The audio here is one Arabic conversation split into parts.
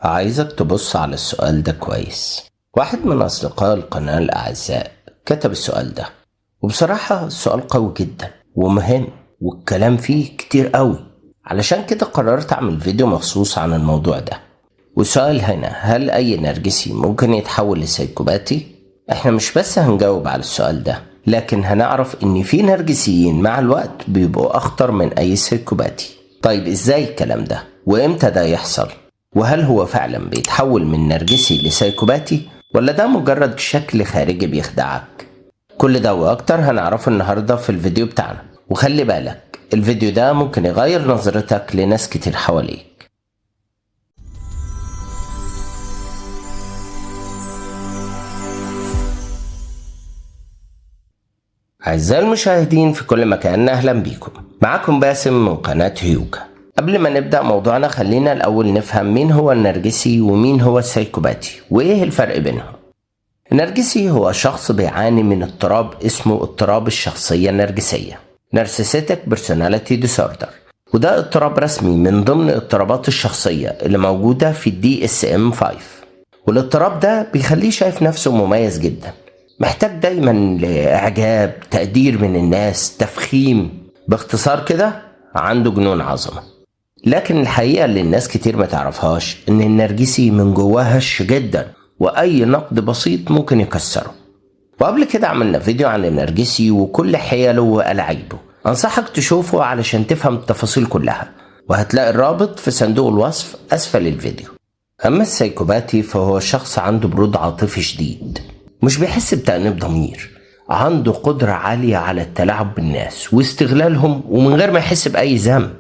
عايزك تبص على السؤال ده كويس. واحد من أصدقاء القناة الأعزاء كتب السؤال ده، وبصراحة السؤال قوي جدا ومهم، والكلام فيه كتير قوي. علشان كده قررت أعمل فيديو مخصوص عن الموضوع ده. والسؤال هنا: هل أي نرجسي ممكن يتحول لسايكوباتي؟ احنا مش بس هنجاوب على السؤال ده، لكن هنعرف ان في نرجسيين مع الوقت بيبقوا أخطر من أي سايكوباتي. طيب ازاي الكلام ده؟ وامتى ده يحصل؟ وهل هو فعلا بيتحول من نرجسي لسايكوباتي، ولا ده مجرد شكل خارجي بيخدعك؟ كل ده واكتر هنعرفه النهاردة في الفيديو بتاعنا. وخلي بالك الفيديو ده ممكن يغير نظرتك لناس كتير حواليك. أعزائي المشاهدين في كل مكان، أهلا بيكم. معكم باسم من قناة هيوجا. قبل ما نبدأ موضوعنا خلينا الأول نفهم مين هو النرجسي ومين هو السايكوباتي وإيه الفرق بينهم. النرجسي هو شخص بيعاني من اضطراب اسمه اضطراب الشخصية النرجسية Narcissistic Personality Disorder، وده اضطراب رسمي من ضمن اضطرابات الشخصية اللي موجودة في DSM-5. والاضطراب ده بيخليه شايف نفسه مميز جدا، محتاج دايما لإعجاب، تقدير من الناس، تفخيم. باختصار كده عنده جنون عظمة. لكن الحقيقة اللي الناس كتير ما تعرفهاش ان النرجسي من جواه هش جدا، واي نقد بسيط ممكن يكسره. وقبل كده عملنا فيديو عن النرجسي وكل حيله وألاعيبه، انصحك تشوفه علشان تفهم التفاصيل كلها، وهتلاقي الرابط في صندوق الوصف اسفل الفيديو. اما السايكوباتي فهو شخص عنده برود عاطفي شديد، مش بيحس بتأنيب ضمير، عنده قدرة عالية على التلاعب بالناس واستغلالهم ومن غير ما يحس بأي ذنب.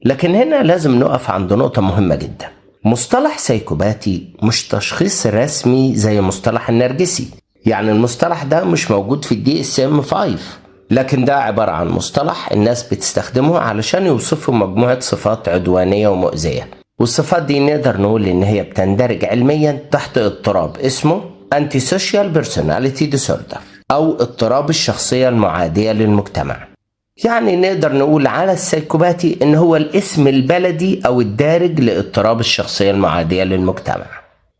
لكن هنا لازم نقف عند نقطة مهمة جدا. مصطلح سايكوباتي مش تشخيص رسمي زي مصطلح النرجسي، يعني المصطلح ده مش موجود في DSM-5، لكن ده عبارة عن مصطلح الناس بتستخدمه علشان يوصفوا مجموعة صفات عدوانية ومؤذية. والصفات دي نقدر نقول ان هي بتندرج علميا تحت اضطراب اسمه Antisocial Personality Disorder او اضطراب الشخصية المعادية للمجتمع. يعني نقدر نقول على السايكوباتي ان هو الاسم البلدي او الدارج لاضطراب الشخصية المعادية للمجتمع.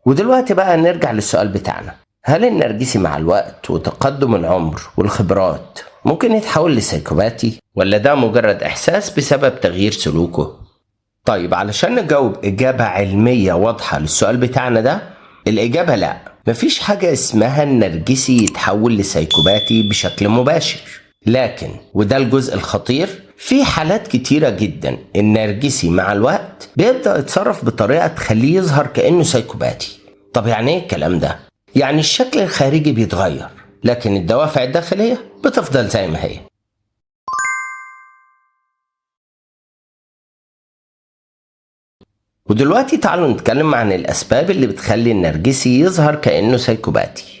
ودلوقتي بقى نرجع للسؤال بتاعنا: هل النرجسي مع الوقت وتقدم العمر والخبرات ممكن يتحول لسايكوباتي، ولا ده مجرد احساس بسبب تغيير سلوكه؟ طيب علشان نجاوب اجابة علمية واضحة للسؤال بتاعنا ده، الاجابة لا، مفيش حاجة اسمها النرجسي يتحول لسايكوباتي بشكل مباشر. لكن وده الجزء الخطير، في حالات كتيرة جدا النرجسي مع الوقت بيبدأ يتصرف بطريقة تخليه يظهر كأنه سايكوباتي. طب يعني ايه الكلام ده؟ يعني الشكل الخارجي بيتغير، لكن الدوافع الداخلية بتفضل زي ما هي. ودلوقتي تعالوا نتكلم عن الأسباب اللي بتخلي النرجسي يظهر كأنه سايكوباتي.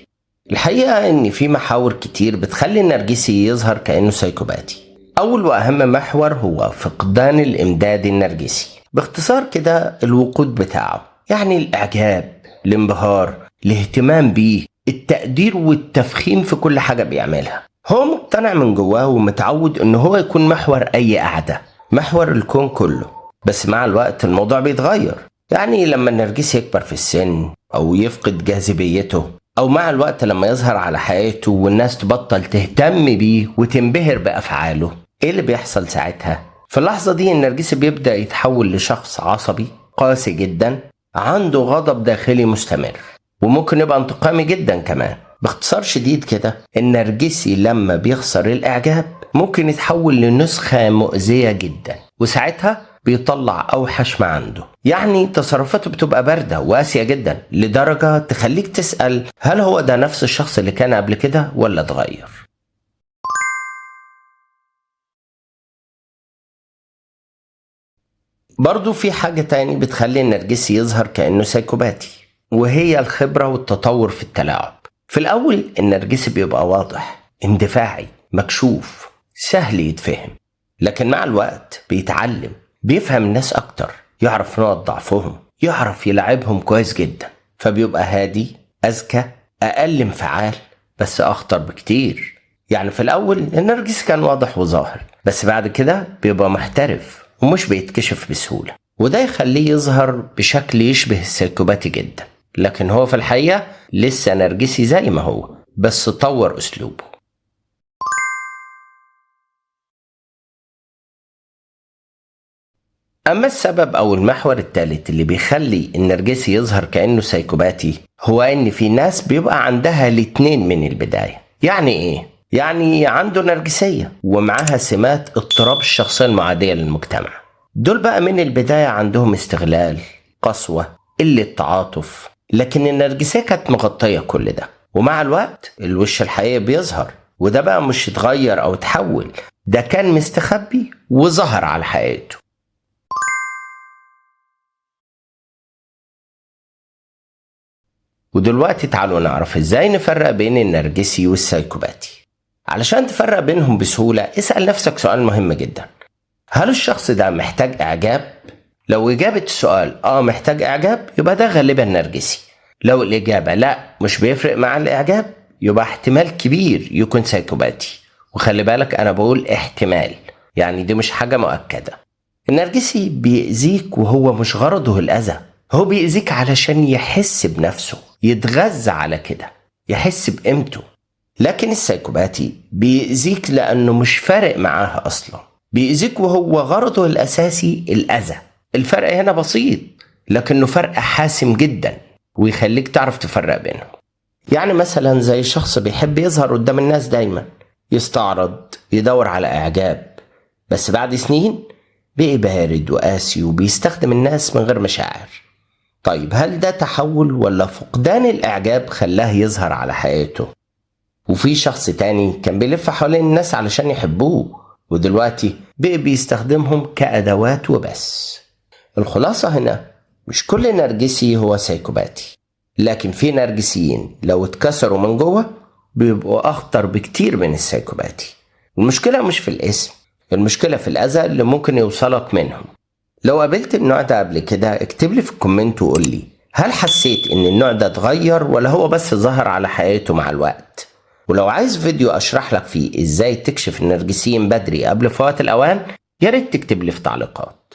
الحقيقة إن في محاور كتير بتخلي النرجسي يظهر كأنه سايكوباتي. أول وأهم محور هو فقدان الإمداد النرجسي، باختصار كده الوقود بتاعه، يعني الإعجاب، الانبهار، الاهتمام بيه، التقدير والتفخيم في كل حاجة بيعملها. هو مقتنع من جواه ومتعود إن هو يكون محور أي قعدة، محور الكون كله. بس مع الوقت الموضوع بيتغير، يعني لما النرجسي يكبر في السن أو يفقد جاذبيته، أو مع الوقت لما يظهر على حياته والناس تبطل تهتم بيه وتنبهر بأفعاله. إيه اللي بيحصل ساعتها؟ في اللحظة دي النرجسي بيبدأ يتحول لشخص عصبي قاسي جدا، عنده غضب داخلي مستمر، وممكن يبقى انتقامي جدا كمان. باختصار شديد كده، النرجسي لما بيخسر الإعجاب ممكن يتحول لنسخة مؤذية جدا، وساعتها بيطلع أوحش ما عنده. يعني تصرفاته بتبقى باردة وقاسية جدا لدرجة تخليك تسأل هل هو ده نفس الشخص اللي كان قبل كده ولا اتغير؟ برضو في حاجة تاني بتخلي النرجسي يظهر كأنه سايكوباتي، وهي الخبرة والتطور في التلاعب. في الأول النرجسي بيبقى واضح، اندفاعي، مكشوف، سهل يتفهم. لكن مع الوقت بيتعلم، بيفهم الناس أكتر، يعرف نقط ضعفهم، يعرف يلعبهم كويس جدا. فبيبقى هادي، أذكى، أقل انفعال، بس أخطر بكتير. يعني في الأول النرجسي كان واضح وظاهر، بس بعد كده بيبقى محترف ومش بيتكشف بسهولة. وده يخليه يظهر بشكل يشبه السايكوباتي جدا، لكن هو في الحقيقة لسه نرجسي زي ما هو، بس طور أسلوبه. أما السبب أو المحور الثالث اللي بيخلي النرجسي يظهر كأنه سايكوباتي هو إن في ناس بيبقى عندها الاتنين من البداية. يعني إيه؟ يعني عنده نرجسية ومعاها سمات اضطراب الشخصية المعادية للمجتمع. دول بقى من البداية عندهم استغلال، قسوة، قلة تعاطف، لكن النرجسية كانت مغطية كل ده، ومع الوقت الوش الحقيقي بيظهر، وده بقى مش اتغير أو اتحول، ده كان مستخبي وظهر على حقيقته. ودلوقتي تعالوا نعرف ازاي نفرق بين النرجسي والسايكوباتي. علشان تفرق بينهم بسهولة اسأل نفسك سؤال مهم جدا: هل الشخص ده محتاج إعجاب؟ لو إجابة السؤال محتاج إعجاب يبقى ده غالبا نرجسي. لو الإجابة لا مش بيفرق مع الإعجاب يبقى احتمال كبير يكون سايكوباتي. وخلي بالك أنا بقول احتمال، يعني دي مش حاجة مؤكدة. النرجسي بيأذيك وهو مش غرضه الأذى، هو بيأذيك علشان يحس بنفسه، يتغذى على كده، يحس بقيمته. لكن السايكوباتي بيأذيك لأنه مش فارق معاه أصلا، بيأذيك وهو غرضه الأساسي الأذى. الفرق هنا بسيط لكنه فرق حاسم جدا ويخليك تعرف تفرق بينهم. يعني مثلا زي شخص بيحب يظهر قدام الناس دايما، يستعرض، يدور على إعجاب، بس بعد سنين بقي بارد وقاسي وبيستخدم الناس من غير مشاعر. طيب هل ده تحول ولا فقدان الإعجاب خلاه يظهر على حقيقته؟ وفي شخص تاني كان بيلف حوالين الناس علشان يحبوه، ودلوقتي بقي بيستخدمهم كأدوات وبس. الخلاصة هنا مش كل نرجسي هو سايكوباتي، لكن في نرجسيين لو اتكسروا من جوه بيبقوا أخطر بكتير من السايكوباتي. المشكلة مش في الاسم، المشكلة في الأذى اللي ممكن يوصلك منهم. لو قابلت النوع ده قبل كده اكتب لي في الكومنت وقول لي هل حسيت ان النوع ده اتغير ولا هو بس ظهر على حقيقته مع الوقت. ولو عايز فيديو اشرح لك فيه ازاي تكشف النرجسيين بدري قبل فوات الاوان ياريت تكتب لي في تعليقات.